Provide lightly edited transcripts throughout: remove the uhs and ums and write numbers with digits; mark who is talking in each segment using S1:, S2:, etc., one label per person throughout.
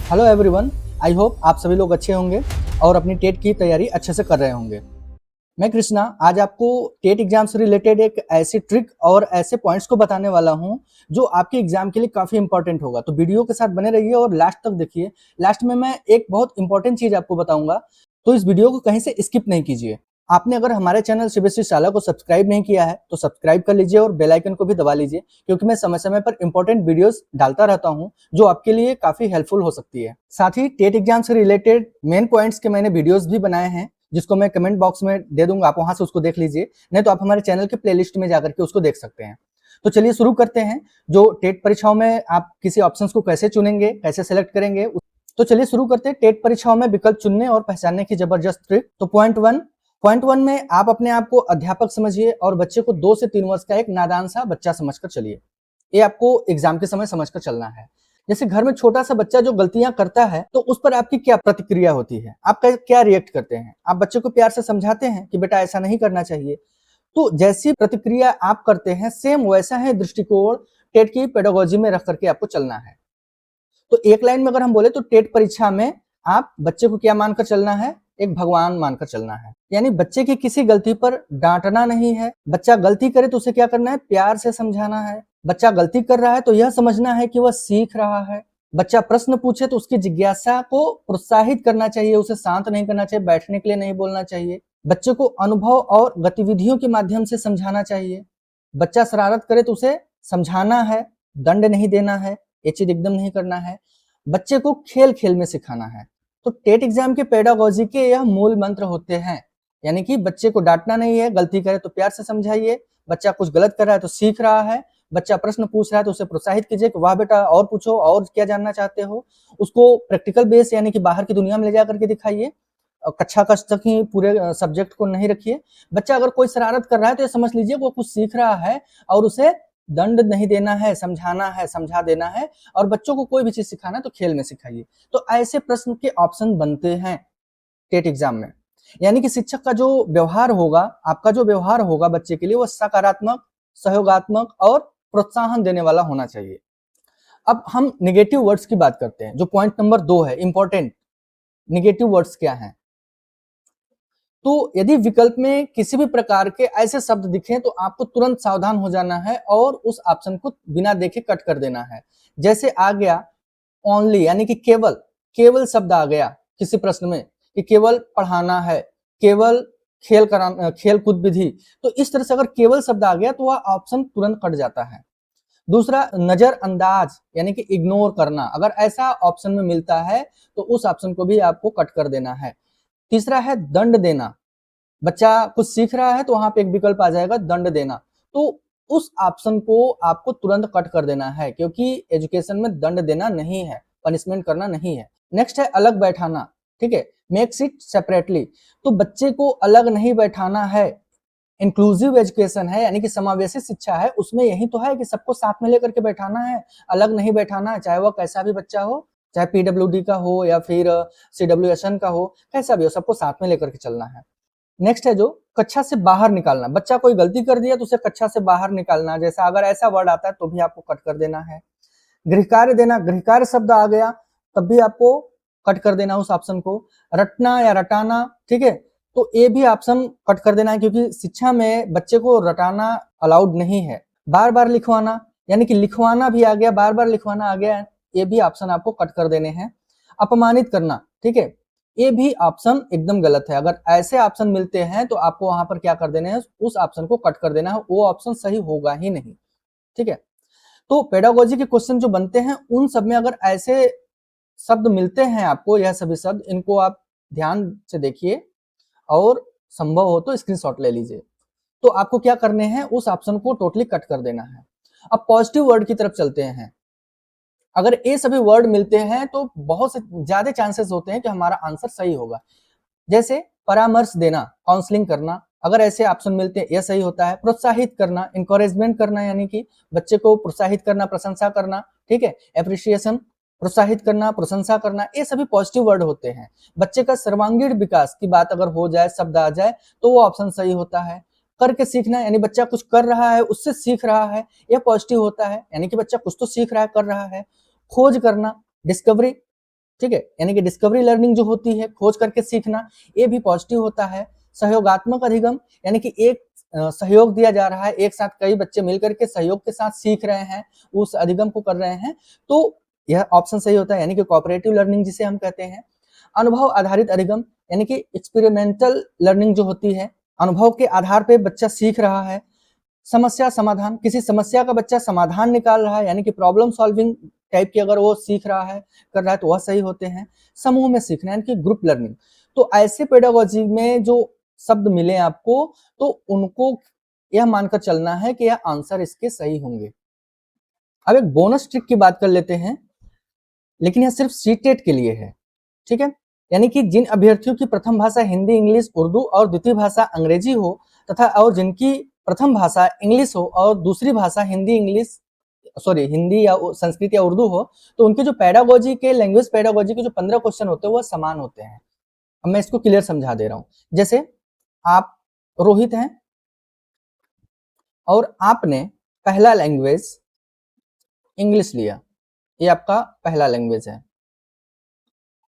S1: Hello everyone. I hope आप सभी लोग अच्छे होंगे और अपनी टेट की तैयारी अच्छे से कर रहे होंगे। मैं कृष्णा आज आपको टेट एग्जाम से रिलेटेड एक ऐसी ट्रिक और ऐसे पॉइंट्स को बताने वाला हूं जो आपके एग्जाम के लिए काफी इंपॉर्टेंट होगा। तो वीडियो के साथ बने रहिए और लास्ट तक देखिए। लास्ट में मैं एक बहुत इंपॉर्टेंट चीज आपको बताऊंगा, तो इस वीडियो को कहीं से स्किप नहीं कीजिए। आपने अगर हमारे चैनल सीबीएसई शाला को सब्सक्राइब नहीं किया है तो सब्सक्राइब कर लीजिए और बेल आइकन को भी दबा लीजिए, क्योंकि मैं समय समय पर इंपॉर्टेंट वीडियोस डालता रहता हूं जो आपके लिए काफी हेल्पफुल हो सकती है। साथ ही टेट एग्जाम से रिलेटेड मेन पॉइंट्स के मैंने वीडियोस भी बनाए हैं, जिसको मैं कमेंट बॉक्स में दे दूंगा, आप वहां से उसको देख लीजिए। नहीं तो आप हमारे चैनल के प्लेलिस्ट में जाकर के उसको देख सकते हैं। तो चलिए शुरू करते हैं। जो टेट परीक्षाओं में आप किसी ऑप्शंस को कैसे चुनेंगे, कैसे सेलेक्ट करेंगे, तो चलिए शुरू करते हैं। टेट परीक्षाओं में विकल्प चुनने और पहचानने की जबरदस्त ट्रिक। तो पॉइंट वन में आप अपने आप को अध्यापक समझिए और बच्चे को 2 से 3 वर्ष का एक नादान सा बच्चा समझकर चलिए। ये आपको एग्जाम के समय समझकर चलना है। जैसे घर में छोटा सा बच्चा जो गलतियां करता है, तो उस पर आपकी क्या प्रतिक्रिया होती है, आप क्या रिएक्ट करते हैं? आप बच्चे को प्यार से समझाते हैं कि बेटा ऐसा नहीं करना चाहिए। तो जैसी प्रतिक्रिया आप करते हैं, सेम वैसा है दृष्टिकोण टेट की पेडागोजी में रख करके आपको चलना है। तो एक लाइन में अगर हम बोले तो टेट परीक्षा में आप बच्चे को क्या मानकर चलना है? एक भगवान मानकर चलना है। यानी बच्चे की किसी गलती पर डांटना नहीं है। बच्चा गलती करे तो उसे क्या करना है? प्यार से समझाना है। बच्चा गलती कर रहा है तो यह समझना है कि वह सीख रहा है। बच्चा प्रश्न पूछे तो उसकी जिज्ञासा को प्रोत्साहित करना चाहिए, उसे शांत नहीं करना चाहिए, बैठने के लिए नहीं बोलना चाहिए। बच्चे को अनुभव और गतिविधियों के माध्यम से समझाना चाहिए। बच्चा शरारत करे तो उसे समझाना है, दंड नहीं देना है, ये चीज एकदम नहीं करना है। बच्चे को खेल खेल में सिखाना है। तो टेट एग्जाम के पेडागोजी के यह मूल मंत्र होते हैं। यानी कि बच्चे को डांटना नहीं है, गलती करे तो प्यार से समझाइए। बच्चा कुछ गलत कर रहा है तो सीख रहा है। बच्चा प्रश्न पूछ रहा है तो उसे प्रोत्साहित कीजिए कि वाह बेटा और पूछो, और क्या जानना चाहते हो। उसको प्रैक्टिकल बेस यानी कि बाहर की दुनिया में ले जा करके दिखाइए। कक्षा कक्ष तक ही पूरे सब्जेक्ट को नहीं रखिए। बच्चा अगर कोई शरारत कर रहा है तो ये समझ लीजिए वो कुछ सीख रहा है और उसे दंड नहीं देना है, समझाना है, समझा देना है। और बच्चों को कोई भी चीज सिखाना है तो खेल में सिखाइए। तो ऐसे प्रश्न के ऑप्शन बनते हैं टेट एग्जाम में। यानी कि शिक्षक का जो व्यवहार होगा, आपका जो व्यवहार होगा बच्चे के लिए, वो सकारात्मक, सहयोगात्मक और प्रोत्साहन देने वाला होना चाहिए। अब हम निगेटिव वर्ड्स की बात करते हैं, जो पॉइंट नंबर 2 है इंपॉर्टेंट। निगेटिव वर्ड्स क्या हैं? तो यदि विकल्प में किसी भी प्रकार के ऐसे शब्द दिखें तो आपको तुरंत सावधान हो जाना है और उस ऑप्शन को बिना देखे कट कर देना है। जैसे आ गया ओनली, यानी कि केवल, केवल शब्द आ गया किसी प्रश्न में कि केवल पढ़ाना है, केवल खेल कूद विधि। तो इस तरह से अगर केवल शब्द आ गया तो वह ऑप्शन तुरंत कट जाता है। दूसरा, नजरअंदाज यानी कि इग्नोर करना, अगर ऐसा ऑप्शन में मिलता है तो उस ऑप्शन को भी आपको कट कर देना है। तीसरा है दंड देना। बच्चा कुछ सीख रहा है तो वहां पे एक विकल्प आ जाएगा दंड देना। तो उस ऑप्शन को आपको तुरंत कट कर देना है, क्योंकि एजुकेशन में दंड देना नहीं है, पनिशमेंट करना नहीं है। नेक्स्ट है अलग बैठाना। ठीक है, मेक सीट सेपरेटली। तो बच्चे को अलग नहीं बैठाना है। इंक्लूसिव एजुकेशन है, यानी कि समावेशी शिक्षा है, उसमें यही तो है कि सबको साथ में लेकर के बैठाना है, अलग नहीं बैठाना है। चाहे वह कैसा भी बच्चा हो, चाहे पीडब्ल्यूडी का हो या फिर सीडब्ल्यूएसएन का हो, कैसा भी हो, सबको साथ में लेकर के चलना है। नेक्स्ट है जो कक्षा से बाहर निकालना। बच्चा कोई गलती कर दिया तो उसे कक्षा से बाहर निकालना, जैसा अगर ऐसा वर्ड आता है तो भी आपको कट कर देना है। गृह कार्य देना, गृह कार्य शब्द आ गया तब भी आपको कट कर देना उस ऑप्शन को। रटना या रटाना, ठीक है, तो ये भी ऑप्शन कट कर देना है, क्योंकि शिक्षा में बच्चे को रटाना अलाउड नहीं है। बार बार लिखवाना, यानी कि लिखवाना भी आ गया, बार बार लिखवाना आ गया, ये भी ऑप्शन आपको कट कर देने हैं। अपमानित करना, ठीक है, ये भी ऑप्शन एकदम गलत है। अगर ऐसे ऑप्शन मिलते हैं तो आपको वहां पर क्या कर देना है? उस ऑप्शन को कट कर देना है, वो ऑप्शन सही होगा ही नहीं। ठीक है, तो पेडागोजी के क्वेश्चन जो बनते हैं उन सब में अगर ऐसे शब्द मिलते हैं आपको, यह सभी शब्द, इनको आप ध्यान से देखिए और संभव हो तो स्क्रीनशॉट ले लीजिए। तो आपको क्या करने हैं? उस ऑप्शन को टोटली कट कर देना है। अब पॉजिटिव वर्ड की तरफ चलते हैं। अगर ये सभी वर्ड मिलते हैं तो बहुत से ज्यादा चांसेस होते हैं कि हमारा आंसर सही होगा। जैसे परामर्श देना, काउंसलिंग करना, अगर ऐसे ऑप्शन मिलते हैं यह सही होता है। प्रोत्साहित करना, इंकरेजमेंट करना, यानी कि बच्चे को प्रोत्साहित करना, प्रशंसा करना, ठीक है, एप्रिसिएशन, प्रोत्साहित करना, प्रशंसा करना, ये सभी पॉजिटिव वर्ड होते हैं। बच्चे का सर्वांगीण विकास की बात अगर हो जाए, शब्द आ जाए, तो वो ऑप्शन सही होता है। करके सीखना, यानी बच्चा कुछ कर रहा है उससे सीख रहा है, यह पॉजिटिव होता है, यानी कि बच्चा कुछ तो सीख रहा है, कर रहा है। खोज करना, डिस्कवरी, ठीक है, यानी कि डिस्कवरी लर्निंग जो होती है, खोज करके सीखना, ये भी पॉजिटिव होता है। सहयोगात्मक अधिगम, यानी कि एक सहयोग दिया जा रहा है, एक साथ कई बच्चे मिलकर के सहयोग के साथ सीख रहे हैं, उस अधिगम को कर रहे हैं, तो यह ऑप्शन सही होता है, यानी कि कोऑपरेटिव लर्निंग जिसे हम कहते हैं। अनुभव आधारित अधिगम, यानी कि एक्सपेरिमेंटल लर्निंग जो होती है, अनुभव के आधार पे बच्चा सीख रहा है। समस्या समाधान, किसी समस्या का बच्चा समाधान निकाल रहा है, यानी कि प्रॉब्लम सॉल्विंग टाइप की अगर वो सीख रहा है, कर रहा है, तो वह सही होते हैं। समूह में सीखना, यानी कि ग्रुप लर्निंग, तो ऐसे पेडागोजी में जो शब्द मिले आपको, तो उनको यह मानकर चलना है कि यह आंसर इसके सही होंगे। अब एक बोनस ट्रिक की बात कर लेते हैं, लेकिन यह सिर्फ सीटेट के लिए है, ठीक है। यानी कि जिन अभ्यर्थियों की प्रथम भाषा हिंदी, इंग्लिश, उर्दू और द्वितीय भाषा अंग्रेजी हो, तथा और जिनकी प्रथम भाषा इंग्लिश हो और दूसरी भाषा हिंदी या संस्कृत या उर्दू हो, तो उनके जो पेडागोजी के लैंग्वेज पेडागोजी के जो 15 क्वेश्चन होते हैं वह समान होते हैं। अब मैं इसको क्लियर समझा दे रहा हूं। जैसे आप रोहित हैं और आपने पहला लैंग्वेज इंग्लिश लिया, ये आपका पहला लैंग्वेज है,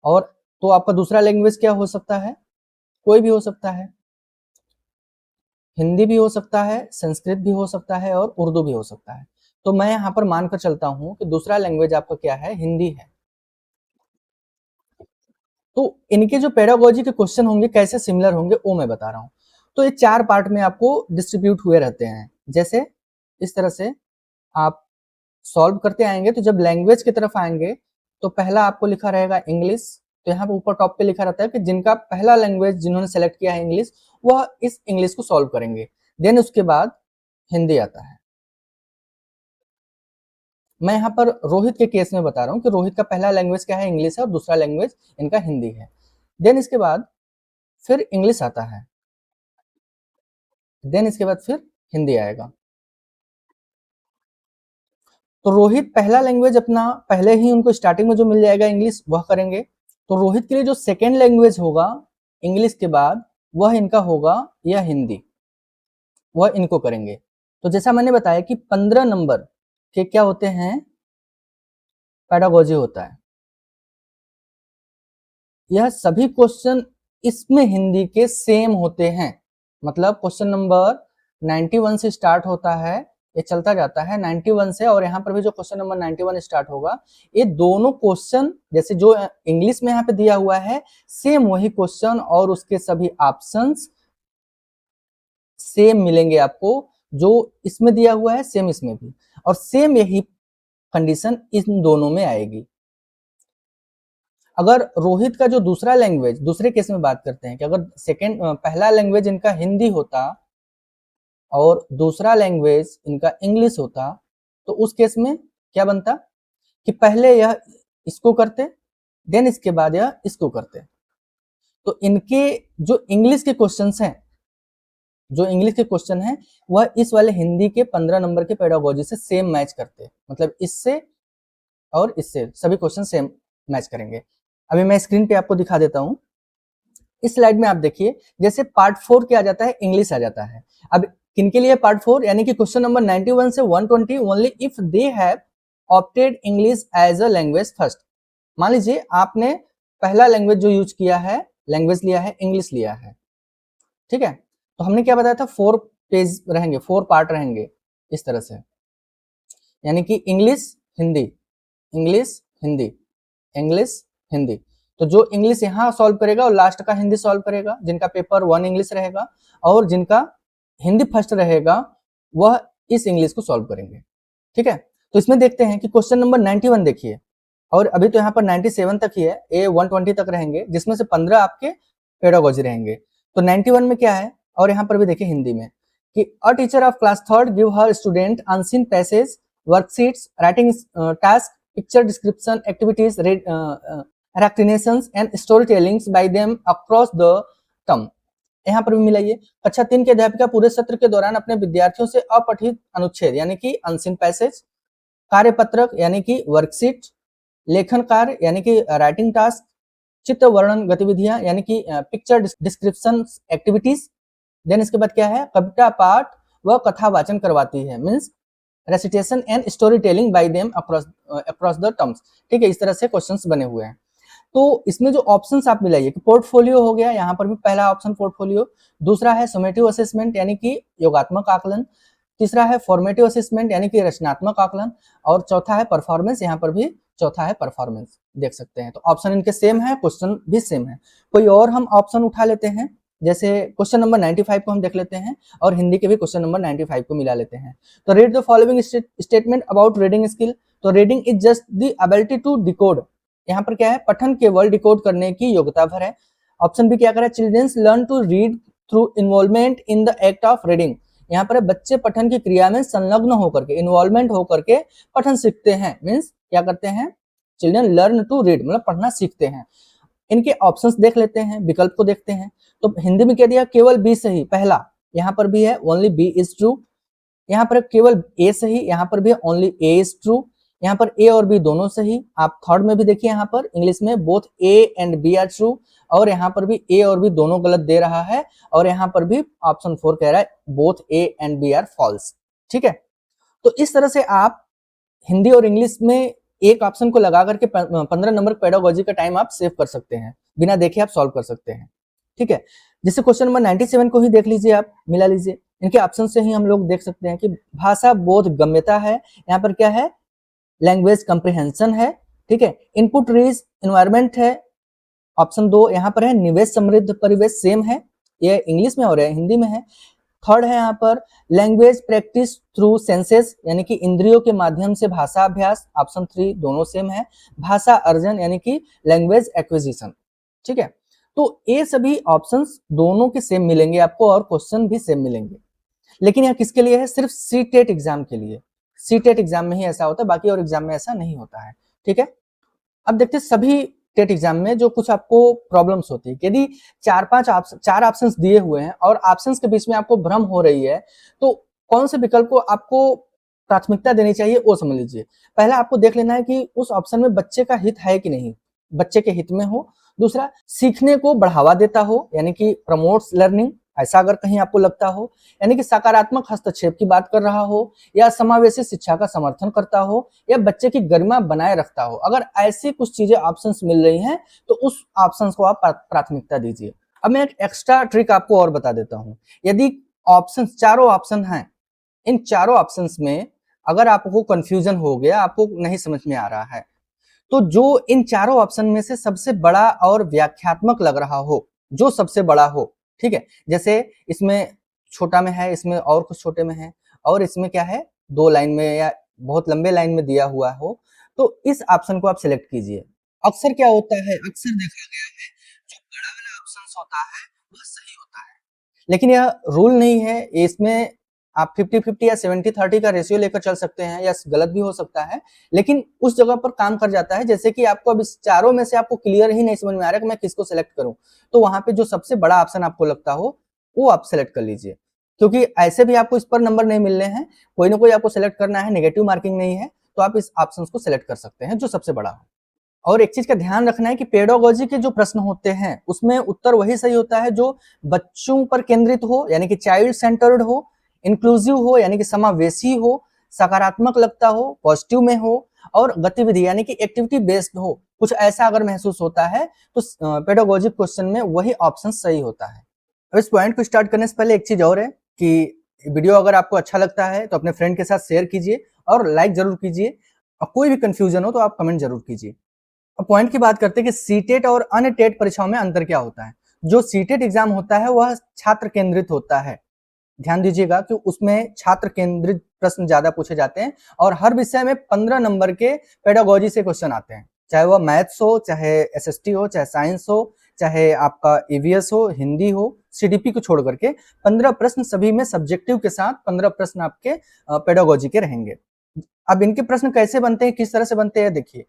S1: और तो आपका दूसरा लैंग्वेज क्या हो सकता है? कोई भी हो सकता है, हिंदी भी हो सकता है, संस्कृत भी हो सकता है और उर्दू भी हो सकता है। तो मैं यहाँ पर मानकर चलता हूँ कि दूसरा लैंग्वेज आपका क्या है? हिंदी है। तो इनके जो पेडागोजी के क्वेश्चन होंगे कैसे सिमिलर होंगे वो मैं बता रहा हूँ। तो ये 4 पार्ट में आपको डिस्ट्रीब्यूट हुए रहते हैं। जैसे इस तरह से आप सॉल्व करते आएंगे, तो जब लैंग्वेज की तरफ आएंगे तो पहला आपको लिखा रहेगा इंग्लिश। तो यहाँ पे ऊपर टॉप पे लिखा रहता है कि जिनका पहला लैंग्वेज जिन्होंने सेलेक्ट किया है इंग्लिश, वह इस इंग्लिश को सॉल्व करेंगे। देन उसके बाद हिंदी आता है। मैं यहाँ पर रोहित के केस में बता रहा हूँ कि रोहित का पहला लैंग्वेज क्या है? इंग्लिश है, और दूसरा लैंग्वेज इनका हिंदी है। देन इसके बाद फिर इंग्लिश आता है, देन इसके बाद फिर हिंदी आएगा। तो रोहित पहला लैंग्वेज अपना पहले ही उनको स्टार्टिंग में जो मिल जाएगा इंग्लिश, वह करेंगे। तो रोहित के लिए जो सेकेंड लैंग्वेज होगा इंग्लिश के बाद, वह इनका होगा यह हिंदी, वह इनको करेंगे। तो जैसा मैंने बताया कि 15 नंबर के क्या होते हैं? पेडागोजी होता है। यह सभी क्वेश्चन इसमें हिंदी के सेम होते हैं। मतलब क्वेश्चन नंबर 91 से स्टार्ट होता है, ये चलता जाता है 91 से, और यहाँ पर भी जो क्वेश्चन नंबर 91 स्टार्ट होगा, ये दोनों क्वेश्चन जैसे जो इंग्लिश में यहाँ पे दिया हुआ है, सेम वही क्वेश्चन और उसके सभी ऑप्शंस सेम मिलेंगे आपको। जो इसमें दिया हुआ है सेम इसमें भी, और सेम यही कंडीशन इन दोनों में आएगी। अगर रोहित का जो दूसरा लैंग्वेज, दूसरे केस में बात करते हैं कि अगर पहला लैंग्वेज इनका हिंदी होता और दूसरा लैंग्वेज इनका इंग्लिश होता, तो उस केस में क्या बनता कि पहले यह इसको करते, देन इसके बाद यह इसको करते। तो इनके जो इंग्लिश के क्वेश्चंस हैं, वह इस वाले हिंदी के 15 नंबर के पेडागोजी से सेम मैच करते, मतलब इससे और इससे सभी क्वेश्चन सेम मैच करेंगे। अभी मैं स्क्रीन पे आपको दिखा देता हूं। इस स्लाइड में आप देखिए, जैसे पार्ट 4 क्या आ जाता है? इंग्लिश आ जाता है। अब किनके लिए पार्ट 4? यानी कि क्वेश्चन नंबर 91 से 120 only if they have opted English as a language first. मान लीजिए आपने पहला लैंग्वेज जो यूज किया है, लैंग्वेज लिया है, इंग्लिश लिया है, ठीक है। तो हमने क्या बताया था? 4 पेज रहेंगे, 4 पार्ट रहेंगे इस तरह से, यानी कि English Hindi, English Hindi, English Hindi. तो जो इंग्लिश यहाँ सॉल्व करेगा और लास्ट का हिंदी सॉल्व करेगा, जिनका पेपर 1 इंग्लिश रहेगा, और जिनका हिंदी फर्स्ट रहेगा वह इस इंग्लिश को सॉल्व करेंगे, ठीक है। तो इसमें देखते हैं कि क्वेश्चन नंबर 91 देखिए, और अभी तो यहाँ पर 97 तक ही है, ए 120 तक रहेंगे, जिसमें से 15 आपके पेडागोजी रहेंगे। तो 91 में क्या है? और यहाँ पर भी देखिए हिंदी में कि a teacher of class 3rd give her student unseen passage, worksheets, writing task, picture description, activities, recognitions and storytellings by them across the term। यहाँ पर भी मिलाइए। कक्षा 3 के अध्यापिका पूरे सत्र के दौरान अपने विद्यार्थियों से अपठित अनुच्छेद यानी कि अनसीन पैसेज, कार्यपत्रक यानी कि वर्कशीट, लेखन कार्य यानी कि राइटिंग टास्क, चित्र वर्णन गतिविधियां यानी कि पिक्चर डिस्क्रिप्शन एक्टिविटीज। देन इसके बाद क्या है? कविता पाठ व कथा वाचन करवाती है, means recitation and story telling bye them across the terms, ठीक है। इस तरह से क्वेश्चंस बने हुए हैं। तो इसमें जो ऑप्शंस आप मिलाइए कि पोर्टफोलियो हो गया, यहाँ पर भी पहला ऑप्शन पोर्टफोलियो, दूसरा है समेटिव असेसमेंट यानी कि योगात्मक आकलन, तीसरा है फॉर्मेटिव असेसमेंट यानी कि रचनात्मक आकलन, और चौथा है परफॉर्मेंस, यहाँ पर भी चौथा है परफॉर्मेंस, देख सकते हैं। तो ऑप्शन इनके सेम है, क्वेश्चन भी सेम है। कोई और हम ऑप्शन उठा लेते हैं, जैसे क्वेश्चन नंबर 95 को हम देख लेते हैं और हिंदी के भी क्वेश्चन नंबर 95 को मिला लेते हैं। तो read the following statement about reading skill. तो reading is just the ability to decode, यहाँ पर क्या है, पठन केवल डिकोड करने की योग्यता भर है। ऑप्शन बी क्या करे, childrens learn to read through involvement in the act of reading, यहाँ पर बच्चे पठन की क्रिया में संलग्न होकर के, इन्वॉल्वमेंट होकर के पठन सीखते हैं। मीन्स क्या करते हैं, चिल्ड्रन लर्न टू रीड मतलब पढ़ना सीखते हैं। इनके ऑप्शंस देख लेते हैं, विकल्प को देखते हैं। तो हिंदी में क्या दिया, केवल बी सही, पहला यहाँ पर भी है ओनली बी इज ट्रू, यहाँ पर केवल ए सही, यहाँ पर भी ओनली ए इज ट्रू, यहाँ पर ए और बी दोनों सही। आप थर्ड में भी देखिए, यहाँ पर इंग्लिश में both A and B are true, और यहाँ पर भी ए और बी दोनों गलत दे रहा है, और यहाँ पर भी ऑप्शन 4 कह रहा है both A and B are false. ठीक है, तो इस तरह से आप हिंदी और इंग्लिश में एक ऑप्शन को लगा करके 15 नंबर पेडागोजी का टाइम आप सेव कर सकते हैं, बिना देखे आप सॉल्व कर सकते हैं। ठीक है, जैसे क्वेश्चन नंबर 97 को ही देख लीजिए, आप मिला लीजिए। इनके ऑप्शन से ही हम लोग देख सकते हैं कि भाषा बोध गम्यता है, यहाँ पर क्या है, लैंग्वेज कंप्रिहेंशन है। ठीक है, इनपुट रीज एनवायरमेंट है, ऑप्शन 2 यहाँ पर है निवेश समृद्ध परिवेश, सेम है, ये इंग्लिश में और हिंदी में है। थर्ड है यहाँ पर लैंग्वेज प्रैक्टिस थ्रू सेंसेस यानी कि इंद्रियों के माध्यम से भाषा अभ्यास, ऑप्शन 3 दोनों सेम है। भाषा अर्जन यानी कि लैंग्वेज एक्विजिशन। ठीक है, तो ये सभी ऑप्शंस दोनों के सेम मिलेंगे आपको और क्वेश्चन भी सेम मिलेंगे। लेकिन यह किसके लिए है, सिर्फ सीटेट एग्जाम के लिए। सीटेट एग्जाम में ही ऐसा होता है, बाकी और एग्जाम में ऐसा नहीं होता है। ठीक है, अब देखते हैं सभी टेट एग्जाम में जो कुछ आपको प्रॉब्लम्स होती है, यदि चार ऑप्शंस दिए हुए हैं और ऑप्शंस के बीच में आपको भ्रम हो रही है, तो कौन से विकल्प को आपको प्राथमिकता देनी चाहिए वो समझ लीजिए। पहला आपको देख लेना है कि उस ऑप्शन में बच्चे का हित है कि नहीं, बच्चे के हित में हो। दूसरा, सीखने को बढ़ावा देता हो यानी कि प्रमोट्स लर्निंग, ऐसा अगर कहीं आपको लगता हो, यानी कि सकारात्मक हस्तक्षेप की बात कर रहा हो, या समावेशी शिक्षा का समर्थन करता हो, या बच्चे की गरिमा बनाए रखता हो। अगर ऐसी कुछ चीजें ऑप्शंस मिल रही हैं तो उस ऑप्शंस को आप प्राथमिकता दीजिए। अब मैं एक एक्स्ट्रा ट्रिक आपको और बता देता हूं। यदि ऑप्शंस, चारों ऑप्शन हैं, इन चारों ऑप्शंस में अगर आपको कंफ्यूजन हो गया, आपको नहीं समझ में आ रहा है, तो जो इन चारों ऑप्शन में से सबसे बड़ा और व्याख्यात्मक लग रहा हो, जो सबसे बड़ा हो, ठीक है, जैसे इसमें छोटा में है, इसमें और कुछ छोटे में है, और इसमें क्या है 2 लाइन में या बहुत लंबे लाइन में दिया हुआ हो, तो इस ऑप्शन को आप सिलेक्ट कीजिए। अक्सर क्या होता है, अक्सर देखा गया है जो बड़ा वाला ऑप्शन होता है वह सही होता है, लेकिन यह रूल नहीं है। इसमें आप 50-50 या 70-30 का रेशियो लेकर चल सकते हैं, या गलत भी हो सकता है, लेकिन उस जगह पर काम कर जाता है। जैसे कि आपको अब इस चारों में से आपको क्लियर ही नहीं समझ में आ रहा है कि मैं किसको सिलेक्ट करूं, तो वहां पे जो सबसे बड़ा ऑप्शन आपको लगता हो वो आप सिलेक्ट कर लीजिए, क्योंकि ऐसे भी आपको इस पर नंबर नहीं मिलने हैं, कोई ना कोई आपको सिलेक्ट करना है, नेगेटिव मार्किंग नहीं है, तो आप इस ऑप्शन को सिलेक्ट कर सकते हैं जो सबसे बड़ा हो। और एक चीज का ध्यान रखना है कि पेडागोजी के जो प्रश्न होते हैं उसमें उत्तर वही सही होता है जो बच्चों पर केंद्रित हो यानी कि चाइल्ड सेंटर्ड हो, इंक्लूसिव हो यानी कि समावेशी हो, सकारात्मक लगता हो, पॉजिटिव में हो, और गतिविधि यानी कि एक्टिविटी बेस्ड हो। कुछ ऐसा अगर महसूस होता है तो पेडागोजिक क्वेश्चन में वही ऑप्शन सही होता है। अब इस पॉइंट को स्टार्ट करने से पहले एक चीज और है कि वीडियो अगर आपको अच्छा लगता है तो अपने फ्रेंड के साथ शेयर कीजिए और लाइक जरूर कीजिए, और कोई भी कंफ्यूजन हो तो आप कमेंट जरूर कीजिए। अब पॉइंट की बात करते हैं कि सीटेट और अन्य टेट परीक्षाओं में अंतर क्या होता है। जो सीटेट एग्जाम होता है वह छात्र केंद्रित होता है, ध्यान दीजिएगा कि उसमें छात्र केंद्रित प्रश्न ज्यादा पूछे जाते हैं, और हर विषय में 15 नंबर के पेडागोजी से क्वेश्चन आते हैं, चाहे वह मैथ्स हो, चाहे एसएसटी हो, चाहे साइंस हो, चाहे आपका ईवीएस हो, हिंदी हो, सीडीपी को छोड़ करके 15 प्रश्न सभी में सब्जेक्टिव के साथ 15 प्रश्न आपके पेडागोजी के रहेंगे। अब इनके प्रश्न कैसे बनते हैं, किस तरह से बनते हैं, देखिए।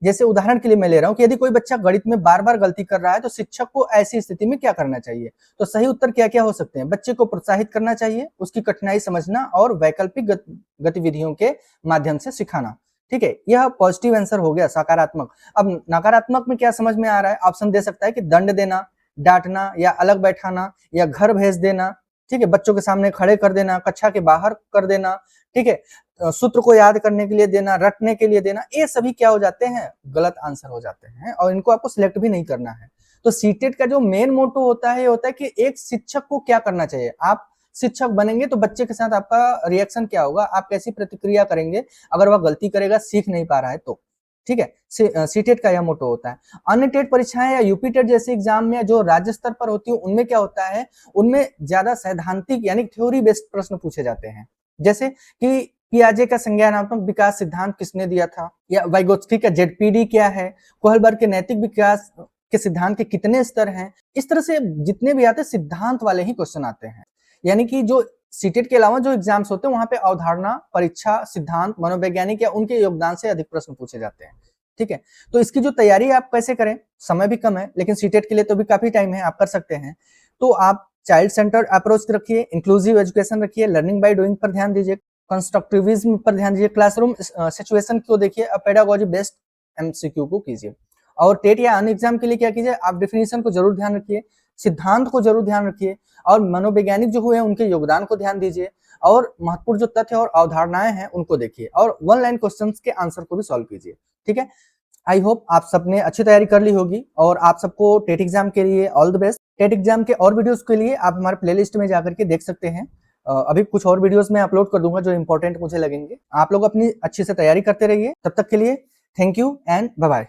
S1: जैसे उदाहरण के लिए मैं ले रहा हूं कि यदि कोई बच्चा गणित में बार बार गलती कर रहा है तो शिक्षक को ऐसी स्थिति में क्या करना चाहिए। तो सही उत्तर क्या क्या हो सकते हैं, बच्चे को प्रोत्साहित करना चाहिए, उसकी कठिनाई समझना और वैकल्पिक गतिविधियों के माध्यम से सिखाना। ठीक है, यह पॉजिटिव आंसर हो गया, सकारात्मक। अब नकारात्मक में क्या समझ में आ रहा है, ऑप्शन दे सकता है कि दंड देना, डांटना, या अलग बैठाना, या घर भेज देना। ठीक है, बच्चों के सामने खड़े कर देना, कक्षा के बाहर कर देना, ठीक है, सूत्र को याद करने के लिए देना, रटने के लिए देना, ये सभी क्या हो जाते हैं, गलत आंसर हो जाते हैं और इनको आपको सिलेक्ट भी नहीं करना है। तो सीटेट का जो मेन मोटो होता है, ये होता है कि एक शिक्षक को क्या करना चाहिए। आप शिक्षक बनेंगे तो बच्चे के साथ आपका रिएक्शन क्या होगा, आप कैसी प्रतिक्रिया करेंगे अगर वह गलती करेगा, सीख नहीं पा रहा है तो, ठीक है। सीटेट का यह मोटो होता है। अन्य टेट परीक्षाएं या यूपी टेट जैसे एग्जाम में जो राज्य स्तर पर होती है, उनमें क्या होता है, उनमें ज्यादा सैद्धांतिक यानी थ्योरी बेस्ड प्रश्न पूछे जाते हैं। जैसे कि पियाजे का संज्ञानात्मक विकास सिद्धांत किसने दिया था, या वाइगोत्स्की का जेडपीडी क्या है, कोहलबर्ग के नैतिक विकास के सिद्धांत के कितने स्तर हैं। इस तरह से जितने भी आते हैं सिद्धांत वाले ही क्वेश्चन आते हैं। यानी कि जो सीटेट के अलावा जो एग्जाम्स होते हैं वहां पे अवधारणा, परीक्षा, सिद्धांत, मनोवैज्ञानिक या उनके योगदान से अधिक प्रश्न पूछे जाते हैं, ठीक है। तो इसकी जो तैयारी आप कैसे करें, समय भी कम है लेकिन सीटेट के लिए तो भी काफी टाइम है, आप कर सकते हैं। तो आप चाइल्ड सेंटर्ड अप्रोच रखिए, इंक्लूसिव एजुकेशन रखिए, लर्निंग बाय डूइंग पर ध्यान दीजिए, कंस्ट्रक्टिविज्म पर ध्यान दीजिए, क्लासरूम सिचुएशन को देखिए, पेडागोजी बेस्ड एमसीक्यू को कीजिए। और टेट या अन्य एग्जाम के लिए क्या कीजिए, आप डेफिनेशन को जरूर ध्यान रखिए, सिद्धांत को जरूर ध्यान रखिए, और मनोवैज्ञानिक जो हुए उनके योगदान को ध्यान दीजिए, और महत्वपूर्ण जो तथ्य और अवधारणाएं हैं उनको देखिए, और वन लाइन क्वेश्चंस के आंसर को भी सॉल्व कीजिए, ठीक है। आई होप आप सबने अच्छी तैयारी कर ली होगी, और आप सबको टेट एग्जाम के लिए all the best. TET exam के और वीडियोस के लिए आप हमारे प्लेलिस्ट में जाकर के देख सकते हैं। अभी कुछ और वीडियोस मैं अपलोड कर दूंगा जो इंपॉर्टेंट मुझे लगेंगे। आप लोग अपनी अच्छी से तैयारी करते रहिए। तब तक के लिए thank you and bye bye.